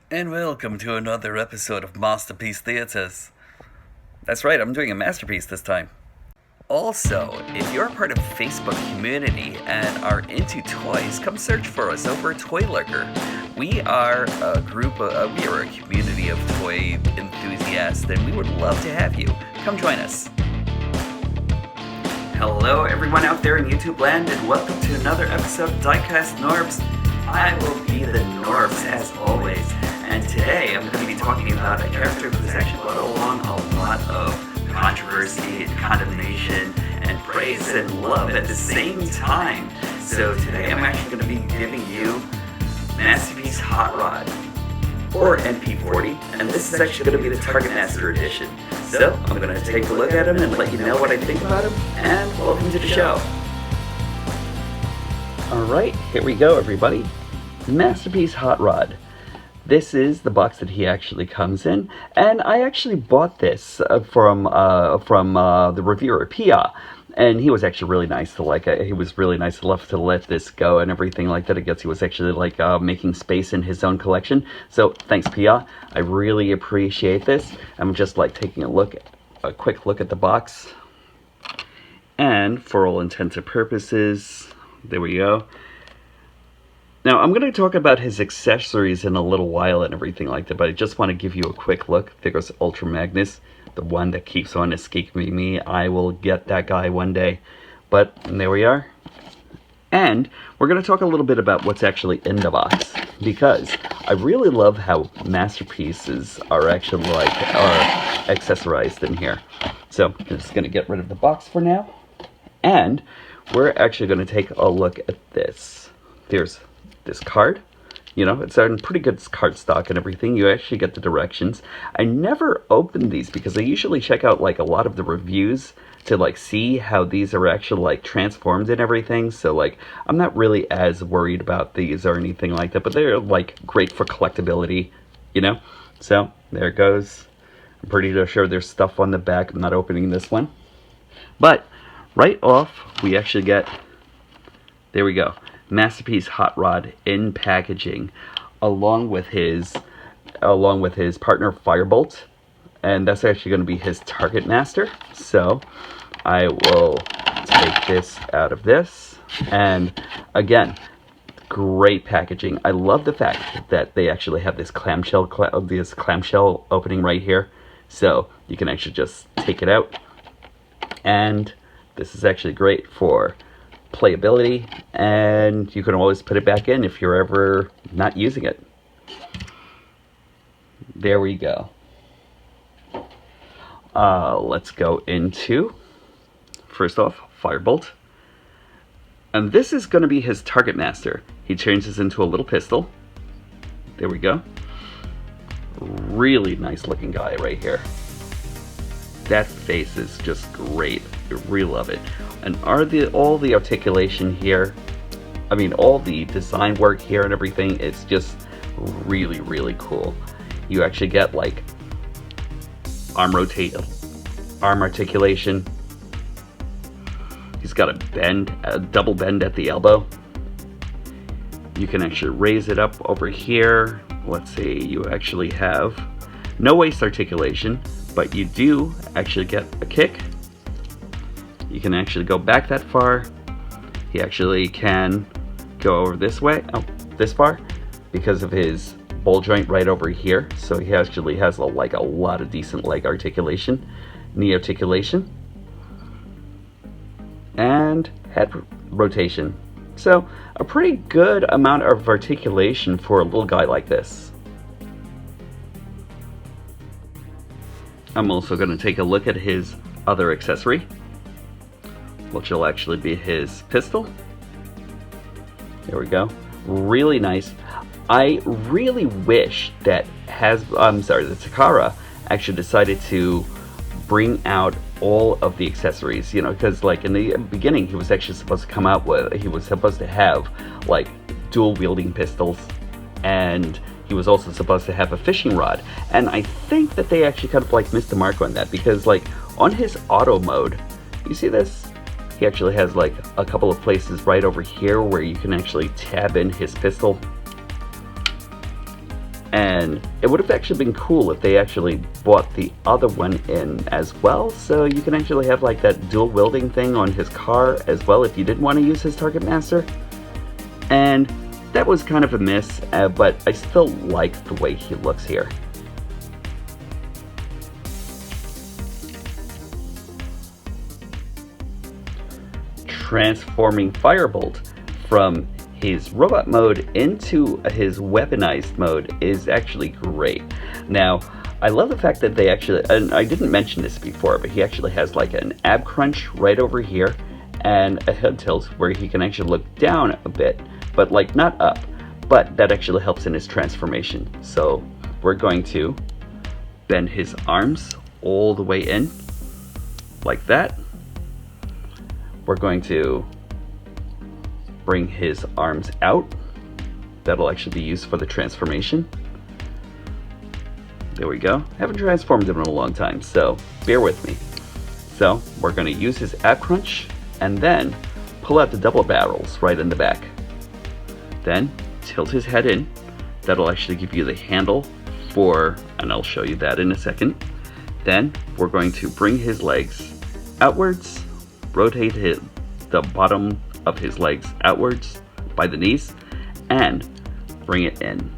And welcome to another episode of Masterpiece Theatres. That's right, I'm doing a masterpiece this time. Also, if you're a part of Facebook community and are into toys, come search for us over at Toy Lurker. We are a community of toy enthusiasts, and we would love to have you. Come join us. Hello, everyone out there in YouTube land, and welcome to another episode of Diecast Norbs. I will be the Norbs as always, and today I'm going to be talking about a character who's actually brought along a lot of controversy and condemnation and praise and love at the same time. So today I'm actually going to be giving you Masterpiece Hot Rod, or MP40, and this is actually going to be the Target Master Edition. So I'm going to take a look at him and let you know what I think about him, and welcome to the show. Alright, here we go everybody. Masterpiece Hot Rod. This is the box that he actually comes in, and I actually bought this from the reviewer, Pia, and he was actually really nice to he was really nice enough to let this go and everything like that. I guess he was actually making space in his own collection. So thanks, Pia. I really appreciate this. I'm just taking a quick look at the box, and for all intents and purposes, there we go. Now, I'm going to talk about his accessories in a little while and everything like that, but I just want to give you a quick look. There goes Ultra Magnus, the one that keeps on escaping me. I will get that guy one day. But there we are. And we're going to talk a little bit about what's actually in the box, because I really love how masterpieces are actually are accessorized in here. So I'm just going to get rid of the box for now. And we're actually going to take a look at this. There's this card. You know, it's in pretty good card stock and everything. You actually get the directions. I never opened these because I usually check out a lot of the reviews to see how these are actually transformed and everything. So I'm not really as worried about these or anything like that, but they're great for collectability, you know? So there it goes. I'm pretty sure there's stuff on the back. I'm not opening this one. But right off, we actually get, there we go, Masterpiece Hot Rod in packaging, along with his partner Firebolt, and that's actually going to be his Target Master. So I will take this out of this, and again, great packaging. I love the fact that they actually have this clamshell opening right here, so you can actually just take it out, and this is actually great for playability, and you can always put it back in if you're ever not using it. There we go. Let's go into, first off, Firebolt. And this is going to be his Target Master. He changes into a little pistol. There we go. Really nice looking guy right here. That face is just great. I really love it. And all the articulation here, I mean all the design work here and everything, it's just really, really cool. You actually get arm articulation. He's got a double bend at the elbow. You can actually raise it up over here. Let's see, you actually have no waist articulation, but you do actually get a kick. You can actually go back that far. He actually can go over this far, because of his ball joint right over here. So he actually has a lot of decent leg articulation, knee articulation, and head rotation. So a pretty good amount of articulation for a little guy like this. I'm also going to take a look at his other accessory, which will actually be his pistol. There we go. Really nice. I really wish that the Takara actually decided to bring out all of the accessories, you know, because in the beginning he was actually supposed to come out with, he was supposed to have dual wielding pistols, and he was also supposed to have a fishing rod. And I think that they actually kind of missed the mark on that, because on his auto mode, you see this? He actually has a couple of places right over here where you can actually tab in his pistol. And it would have actually been cool if they actually bought the other one in as well, so you can actually have like that dual wielding thing on his car as well if you did want to use his Target Master. And that was kind of a miss, but I still like the way he looks here. Transforming Firebolt from his robot mode into his weaponized mode is actually great. Now, I love the fact that they actually, and I didn't mention this before, but he actually has like an ab crunch right over here and a head tilt where he can actually look down a bit, but like not up, but that actually helps in his transformation. So we're going to bend his arms all the way in like that. We're going to bring his arms out. That'll actually be used for the transformation. There we go. Haven't transformed him in a long time, so bear with me. So we're going to use his ab crunch and then pull out the double barrels right in the back. Then tilt his head in. That'll actually give you the handle for, and I'll show you that in a second. Then we're going to bring his legs outwards, rotate the bottom of his legs outwards by the knees, and bring it in.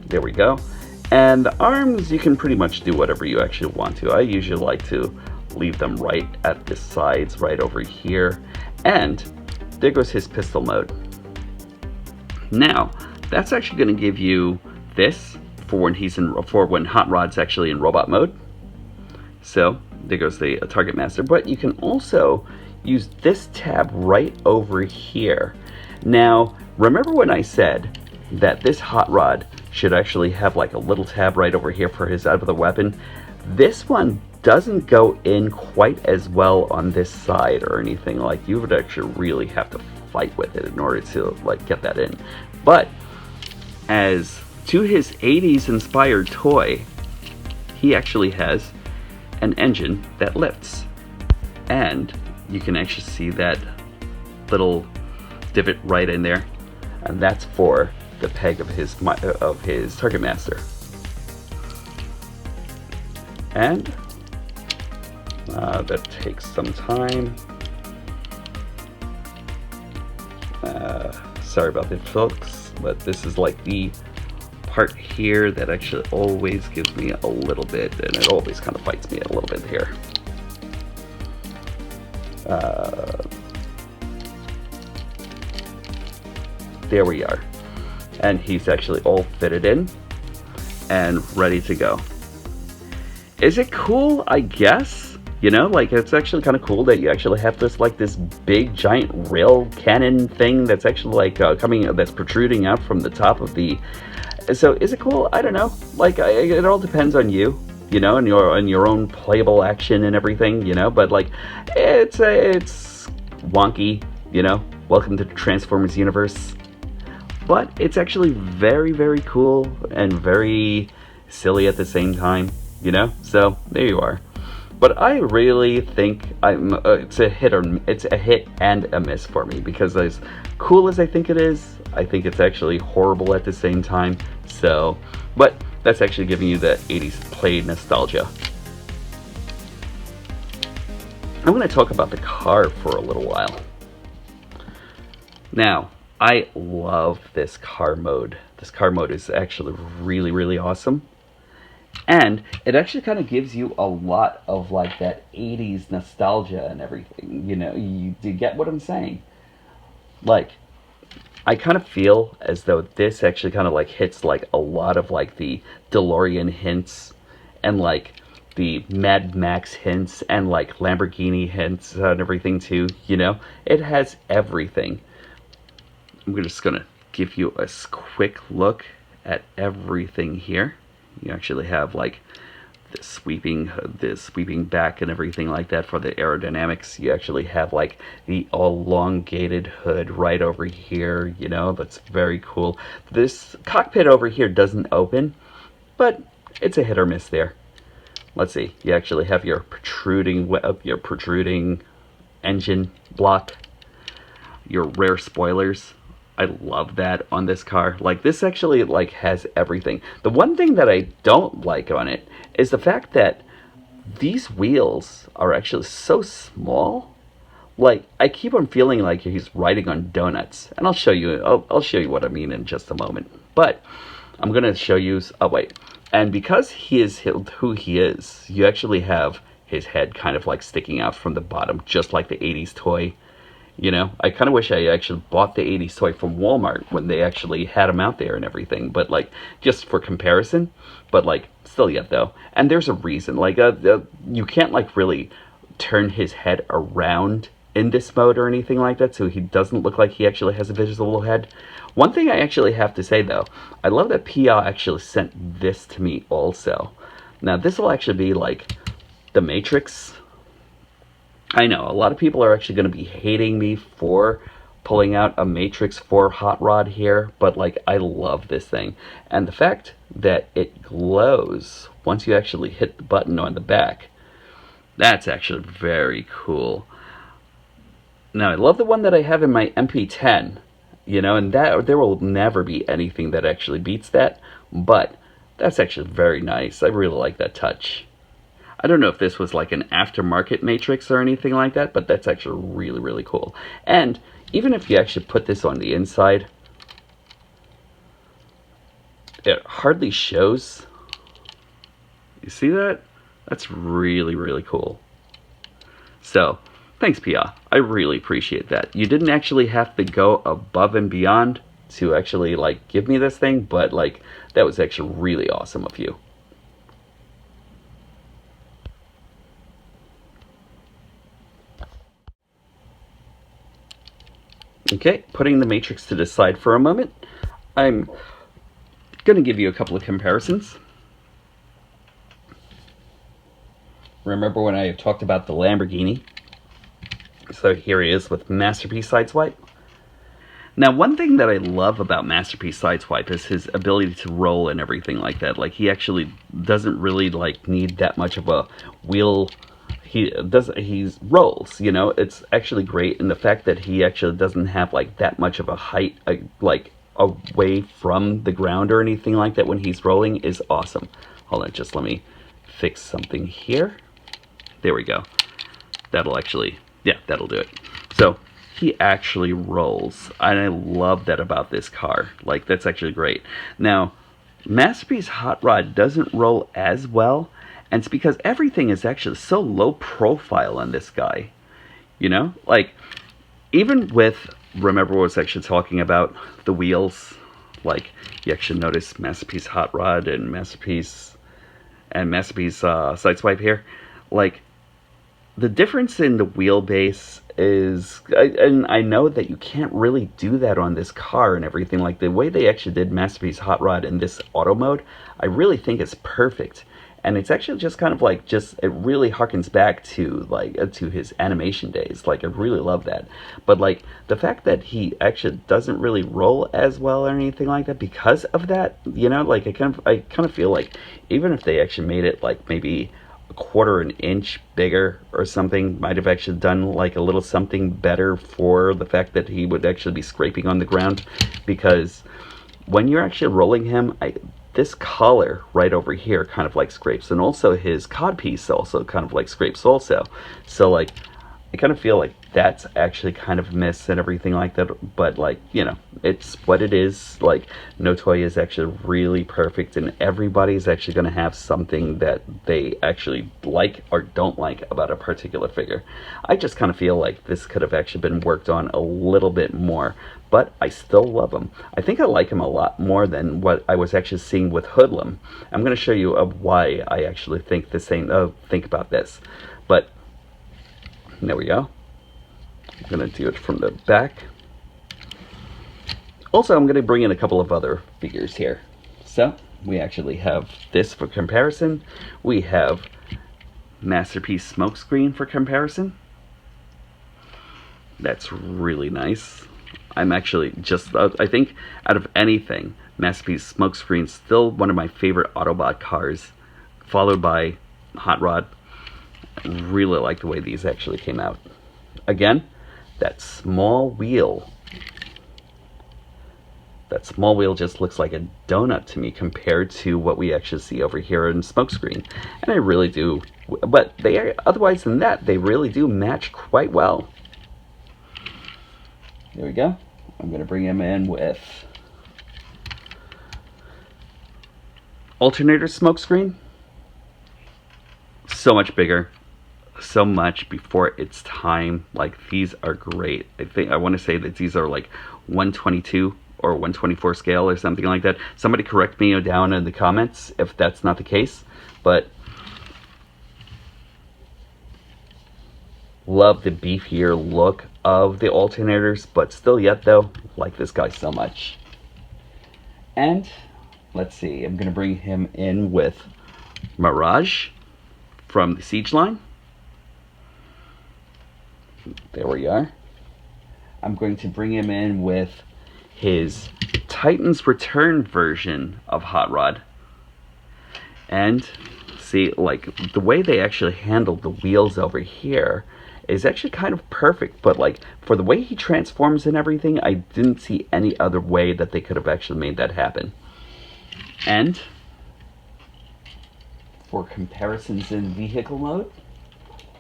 There we go. And the arms, you can pretty much do whatever you actually want to. I usually like to leave them right at the sides, right over here. And there goes his pistol mode. Now, that's actually going to give you this for when Hot Rod's actually in robot mode. So there goes the Target Master, but you can also use this tab right over here. Now, remember when I said that this Hot Rod should actually have like a little tab right over here for his other weapon? This one doesn't go in quite as well on this side or anything. Like, you would actually really have to fight with it in order to like get that in. But as to his 80s inspired toy, he actually has an engine that lifts, and you can actually see that little divot right in there, and that's for the peg of his Target Master. And that takes some time. Sorry about that, folks, but this is like the part here that actually always gives me a little bit, and it always kind of fights me a little bit here. There we are. And he's actually all fitted in and ready to go. Is it cool? I guess. You know, like, it's actually kind of cool that you actually have this, like, this big giant rail cannon thing that's actually like that's protruding out from the top of the. So is it cool? I don't know. Like, it all depends on you, you know, and your own playable action and everything, you know. But like, it's wonky, you know. Welcome to the Transformers universe. But it's actually very, very cool and very silly at the same time, you know. So there you are. But I really think it's a hit and a miss for me, because as cool as I think it is, I think it's actually horrible at the same time. So, but that's actually giving you the 80s play nostalgia. I'm going to talk about the car for a little while. Now, I love this car mode. This car mode is actually really, really awesome. And it actually kind of gives you a lot of like that 80s nostalgia and everything. You know, you get what I'm saying? Like, I kind of feel as though this actually kind of like hits like a lot of like the DeLorean hints and like the Mad Max hints and like Lamborghini hints and everything too, you know? It has everything. I'm just going to give you a quick look at everything here. You actually have like the sweeping back and everything like that for the aerodynamics. You actually have like the elongated hood right over here, you know, that's very cool. This cockpit over here doesn't open, but it's a hit or miss there. Let's see, you actually have your protruding engine block, your rear spoilers I love that on this car. Like, this actually, like, has everything. The one thing that I don't like on it is the fact that these wheels are actually so small. Like, I keep on feeling like he's riding on donuts. And I'll show you, I'll show you what I mean in just a moment. But I'm going to show you, oh wait. And because he is who he is, you actually have his head kind of like sticking out from the bottom, just like the 80s toy. You know, I kind of wish I actually bought the 80s toy from Walmart when they actually had them out there and everything. But, like, just for comparison. But, like, still yet, though. And there's a reason. Like, you can't, like, really turn his head around in this mode or anything like that, so he doesn't look like he actually has a visible head. One thing I actually have to say, though, I love that PIA actually sent this to me also. Now, this will actually be, like, the Matrix. I know, a lot of people are actually going to be hating me for pulling out a Matrix 4 Hot Rod here, but, like, I love this thing. And the fact that it glows once you actually hit the button on the back, that's actually very cool. Now, I love the one that I have in my MP10, you know, and that there will never be anything that actually beats that, but that's actually very nice. I really like that touch. I don't know if this was like an aftermarket Matrix or anything like that, but that's actually really, really cool. And even if you actually put this on the inside, it hardly shows. You see that? That's really, really cool. So, thanks, PIA. I really appreciate that. You didn't actually have to go above and beyond to actually, like, give me this thing, but, like, that was actually really awesome of you. Okay, putting the Matrix to the side for a moment, I'm going to give you a couple of comparisons. Remember when I talked about the Lamborghini? So here he is with Masterpiece Sideswipe. Now, one thing that I love about Masterpiece Sideswipe is his ability to roll and everything like that. Like, he actually doesn't really, like, need that much of a wheel. He rolls, you know. It's actually great, and the fact that he actually doesn't have like that much of a height, like away from the ground or anything like that when he's rolling is awesome. Hold on, just let me fix something here. There we go. That'll actually, yeah, that'll do it. So he actually rolls, and I love that about this car. Like, that's actually great. Now, Masterpiece Hot Rod doesn't roll as well. And it's because everything is actually so low profile on this guy. You know? Like, even with, remember what I was actually talking about, the wheels. Like, you actually notice Masterpiece Hot Rod and Masterpiece Sideswipe here. Like, the difference in the wheelbase is, and I know that you can't really do that on this car and everything. Like, the way they actually did Masterpiece Hot Rod in this auto mode, I really think is perfect. And it's actually just kind of like, it really harkens back to, like, to his animation days. Like, I really love that. But, like, the fact that he actually doesn't really roll as well or anything like that because of that, you know, like, I kind of feel like even if they actually made it, like, maybe a quarter an inch bigger or something, might have actually done, like, a little something better for the fact that he would actually be scraping on the ground. Because when you're actually rolling him, this collar right over here kind of like scrapes, and also his codpiece also kind of like scrapes also. So, like, I kind of feel like that's actually kind of missed and everything like that, but, like, you know, it's what it is. Like, no toy is actually really perfect, and everybody's actually going to have something that they actually like or don't like about a particular figure. I just kind of feel like this could have actually been worked on a little bit more, but I still love him. I think I like him a lot more than what I was actually seeing with Hoodlum. I'm going to show you why I actually think think about this. But there we go. I'm going to do it from the back. Also, I'm going to bring in a couple of other figures here. So, we actually have this for comparison. We have Masterpiece Smokescreen for comparison. That's really nice. I'm actually just, I think out of anything, Masterpiece Smokescreen's still one of my favorite Autobot cars, followed by Hot Rod. I really like the way these actually came out. Again, that small wheel that small wheel just looks like a donut to me compared to what we actually see over here in Smokescreen. And I really do, but they, otherwise than that, they really do match quite well. There we go. I'm going to bring him in with alternator Smokescreen. So much bigger, so much before its time. Like, these are great. I want to say that these are like 122 or 124 scale or something like that. Somebody correct me down in the comments if that's not the case, but love the beefier look of the alternators, but still yet though, like this guy so much. And let's see, I'm gonna bring him in with Mirage from the Siege line. There we are. I'm going to bring him in with his Titan's Return version of Hot Rod. And see, like, the way they actually handled the wheels over here is actually kind of perfect, but like, for the way he transforms and everything, I didn't see any other way that they could have actually made that happen. And for comparisons in vehicle mode,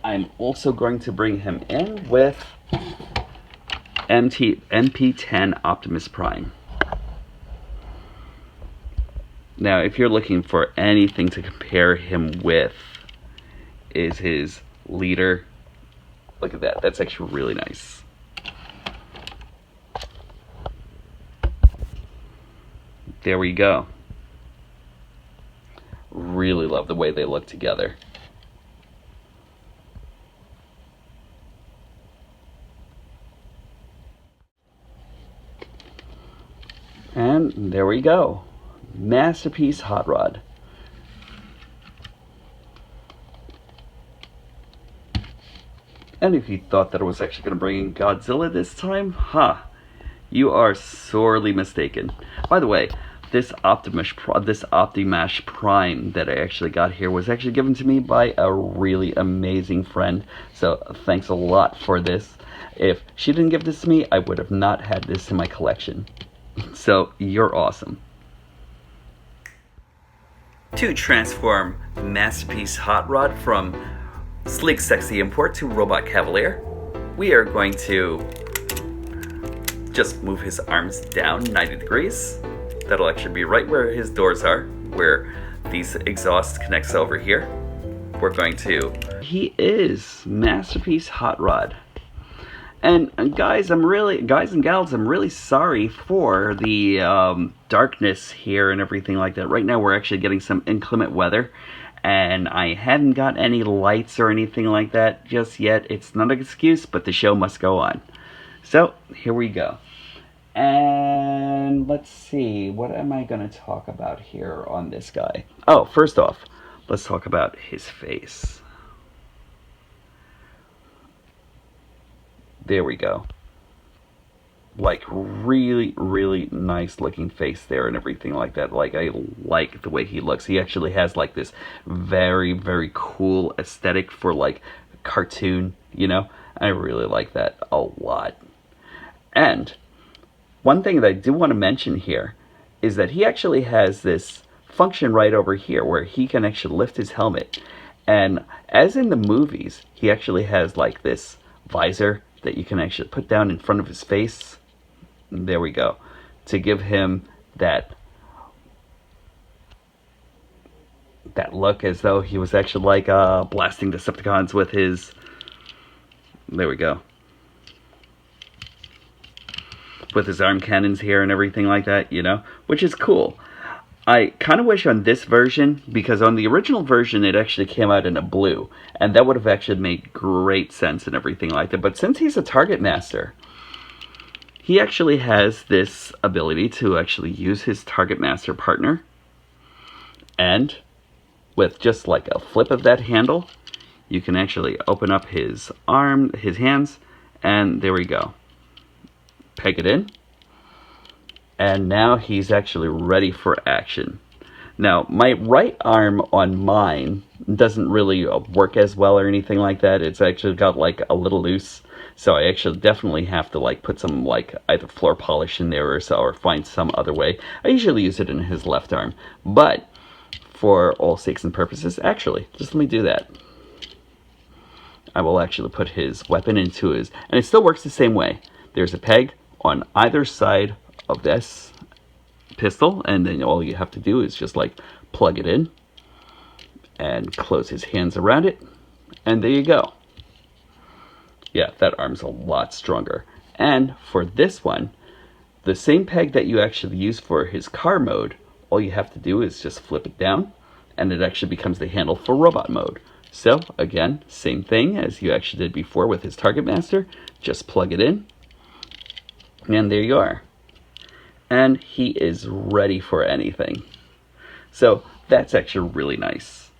I'm also going to bring him in with MP10 Optimus Prime. Now, if you're looking for anything to compare him with, is his leader. Look at that. That's actually really nice. There we go. Really love the way they look together. And there we go. Masterpiece Hot Rod. And if you thought that I was actually going to bring in Godzilla this time, you are sorely mistaken. By the way, this Optimash Prime that I actually got here was actually given to me by a really amazing friend. So thanks a lot for this. If she didn't give this to me, I would have not had this in my collection. So you're awesome. To transform Masterpiece Hot Rod from Sleek Sexy Import to Robot Cavalier, we are going to just move his arms down 90 degrees. That'll actually be right where his doors are, where these exhaust connects over here. We're going to... He is Masterpiece Hot Rod. And guys and gals, I'm really sorry for the darkness here and everything like that. Right now we're actually getting some inclement weather, and I haven't got any lights or anything like that just yet. It's not an excuse, but the show must go on. So here we go. And let's see, what am I going to talk about here on this guy? Oh, first off, let's talk about his face. There we go. Like, really, really nice looking face there and everything like that. Like, I like the way he looks. He actually has like this very, very cool aesthetic for like cartoon, you know? I really like that a lot. And one thing that I do want to mention here is that he actually has this function right over here where he can actually lift his helmet. And as in the movies, he actually has like this visor that you can actually put down in front of his face. There we go. To give him that look as though he was actually like blasting Decepticons with his... There we go. With his arm cannons here and everything like that, you know? Which is cool. I kind of wish on this version, because on the original version it actually came out in a blue, and that would have actually made great sense and everything like that. But since he's a target master, he actually has this ability to actually use his target master partner, and with just like a flip of that handle, you can actually open up his hands, and there we go. Peg it in. And now he's actually ready for action. Now, my right arm on mine doesn't really work as well or anything like that. It's actually got like a little loose. So I actually definitely have to like put some like either floor polish in there or so, or find some other way. I usually use it in his left arm, but for all sakes and purposes, actually, just let me do that. I will actually put his weapon into his, and it still works the same way. There's a peg on either side of this pistol, and then all you have to do is just like plug it in and close his hands around it, and there you go. Yeah, that arm's a lot stronger. And for this one, the same peg that you actually use for his car mode, all you have to do is just flip it down, and it actually becomes the handle for robot mode. So again, same thing as you actually did before with his Target Master, just plug it in, and there you are. And he is ready for anything. So that's actually really nice.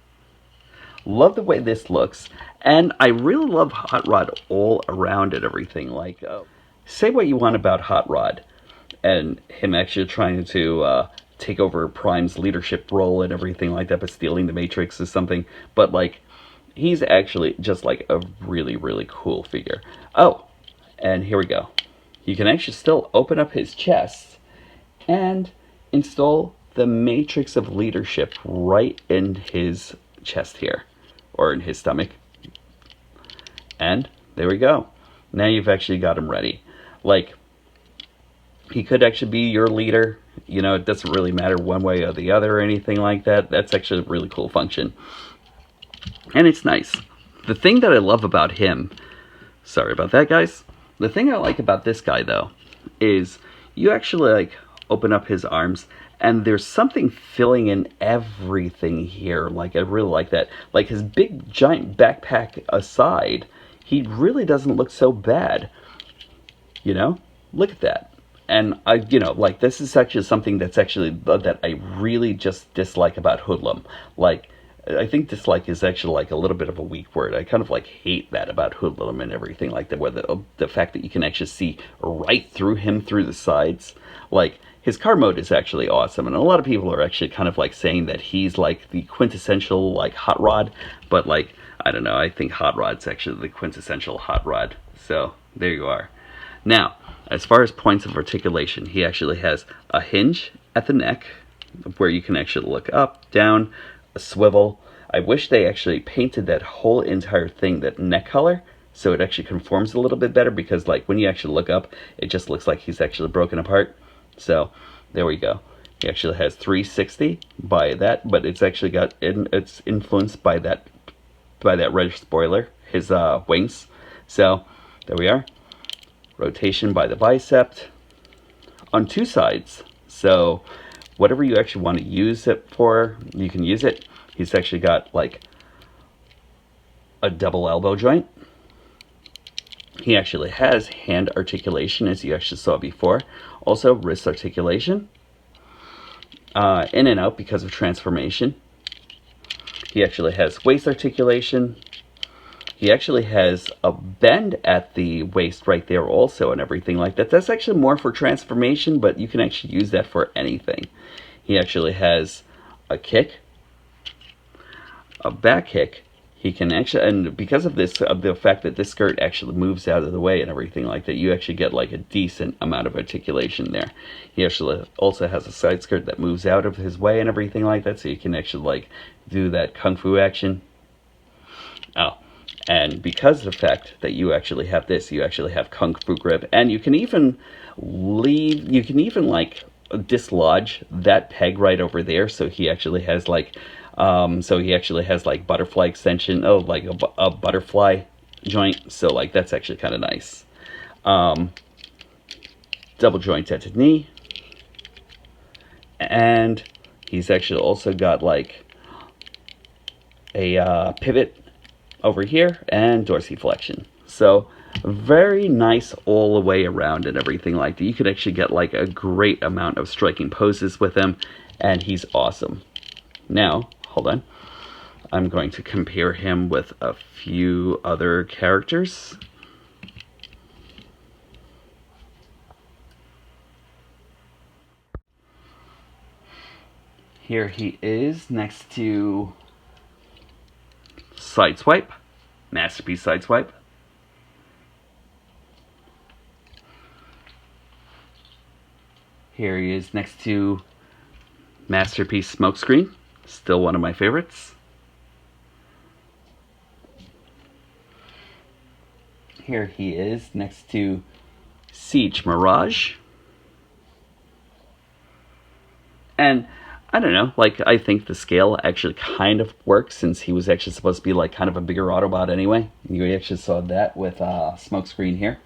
Love the way this looks, and I really love Hot Rod all around and everything. Like, say what you want about Hot Rod, and him actually trying to take over Prime's leadership role and everything like that, but stealing the Matrix is something. But like, he's actually just like a really, really cool figure. Oh, and here we go. You can actually still open up his chest and install the Matrix of Leadership right in his chest here, or in his stomach. And there we go. Now you've actually got him ready. Like, he could actually be your leader. You know, it doesn't really matter one way or the other or anything like that. That's actually a really cool function. And it's nice. The thing that I love about him, sorry about that, guys. The thing I like about this guy, though, is you actually, like, open up his arms, and there's something filling in everything here. Like, I really like that. Like, his big, giant backpack aside, he really doesn't look so bad. You know? Look at that. And I, you know, like, this is actually something that's actually, that I really just dislike about Hoodlum. Like, I think dislike is actually like a little bit of a weak word. I kind of like hate that about Hoodlum and everything like that, where the fact that you can actually see right through him through the sides. Like, his car mode is actually awesome, and a lot of people are actually kind of like saying that he's like the quintessential like Hot Rod, but like, I don't know, I think Hot Rod's actually the quintessential Hot Rod. So there you are. Now, as far as points of articulation, he actually has a hinge at the neck where you can actually look up, down, a swivel. I wish they actually painted that whole entire thing that neck color so it actually conforms a little bit better, because like when you actually look up, it just looks like he's actually broken apart. So there we go. He actually has 360 by that, but it's actually got it's influenced by that red spoiler, his wings. So there we are. Rotation by the bicep on two sides. So whatever you actually want to use it for, you can use it. He's actually got like a double elbow joint. He actually has hand articulation, as you actually saw before. Also wrist articulation. In and out because of transformation. He actually has waist articulation. He actually has a bend at the waist right there also and everything like that. That's actually more for transformation, but you can actually use that for anything. He actually has a kick, a back kick. He can actually, and because of this, of the fact that this skirt actually moves out of the way and everything like that, you actually get like a decent amount of articulation there. He actually also has a side skirt that moves out of his way and everything like that, so you can actually like do that kung fu action. Oh, and because of the fact that you actually have this, you actually have kung fu grip, and you can even like dislodge that peg right over there, so he actually has like butterfly extension, like a butterfly joint, so like that's actually kind of nice. Double joint at the knee, and he's actually also got like a pivot over here and dorsiflexion. So very nice all the way around and everything like that. You could actually get like a great amount of striking poses with him, and he's awesome. Now, hold on. I'm going to compare him with a few other characters. Here he is next to Sideswipe, Masterpiece Sideswipe. Here he is next to Masterpiece Smokescreen, still one of my favorites. Here he is next to Siege Mirage. And I don't know, like, I think the scale actually kind of works, since he was actually supposed to be like kind of a bigger Autobot anyway. You actually saw that with Smokescreen here.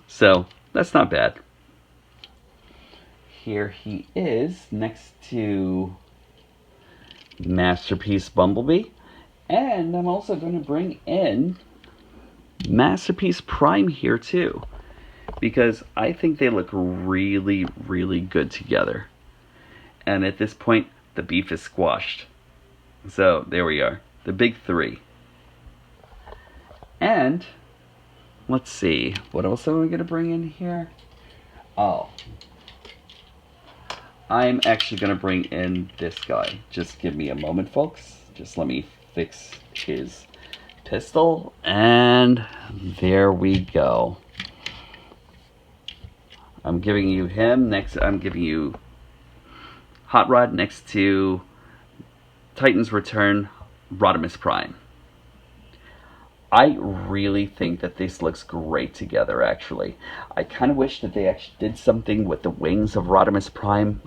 So that's not bad. Here he is next to Masterpiece Bumblebee. And I'm also going to bring in Masterpiece Prime here too, because I think they look really, really good together. And at this point, the beef is squashed. So there we are, the big three. And let's see, what else are we going to bring in here? Oh, I'm actually going to bring in this guy. Just give me a moment, folks. Just let me fix his pistol, and there we go. I'm giving you him next. I'm giving you Hot Rod next to Titan's Return, Rodimus Prime. I really think that this looks great together, actually. I kind of wish that they actually did something with the wings of Rodimus Prime,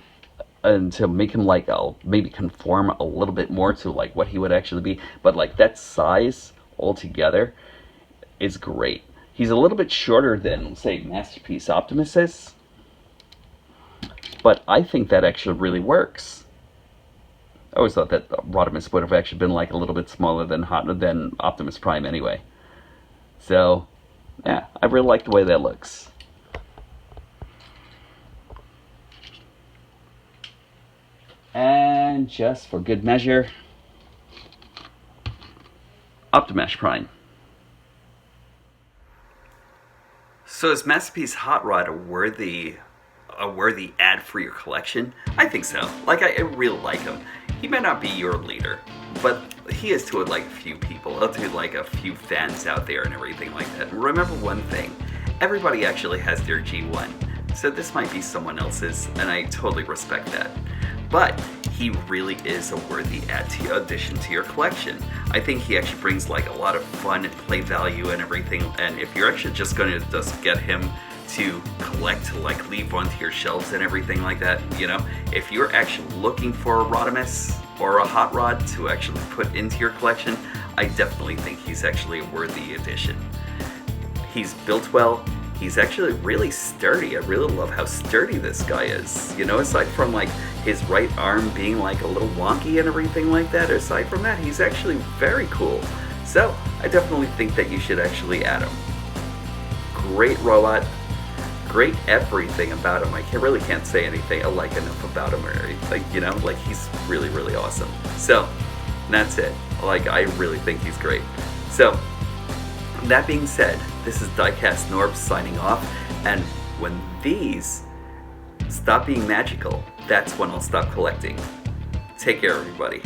and to make him like maybe conform a little bit more to like what he would actually be. But like that size altogether is great. He's a little bit shorter than, say, Masterpiece Optimus is, but I think that actually really works. I always thought that Rodimus would have actually been like a little bit smaller than Optimus Prime anyway. So yeah, I really like the way that looks. And just for good measure, Optimus Prime. So is Masterpiece Hot Rod a worthy ad for your collection? I think so. Like, I really like him. He may not be your leader, but he is to like a few people, to like a few fans out there and everything like that. And remember one thing, everybody actually has their G1, so this might be someone else's, and I totally respect that. But he really is a worthy addition to your collection. I think he actually brings like a lot of fun and play value and everything, and if you're actually just going to just get him to collect, to like leave onto your shelves and everything like that, you know, if you're actually looking for a Rodimus or a Hot Rod to actually put into your collection, I definitely think he's actually a worthy addition. He's built well. He's actually really sturdy. I really love how sturdy this guy is. You know, aside from like his right arm being like a little wonky and everything like that, aside from that, he's actually very cool. So I definitely think that you should actually add him. Great robot. Great everything about him. I really can't say anything I like enough about him, or like, you know, like he's really, really awesome. So that's it. Like, I really think he's great. So that being said, this is Diecast Norbs signing off, and when these stop being magical, that's when I'll stop collecting. Take care, everybody.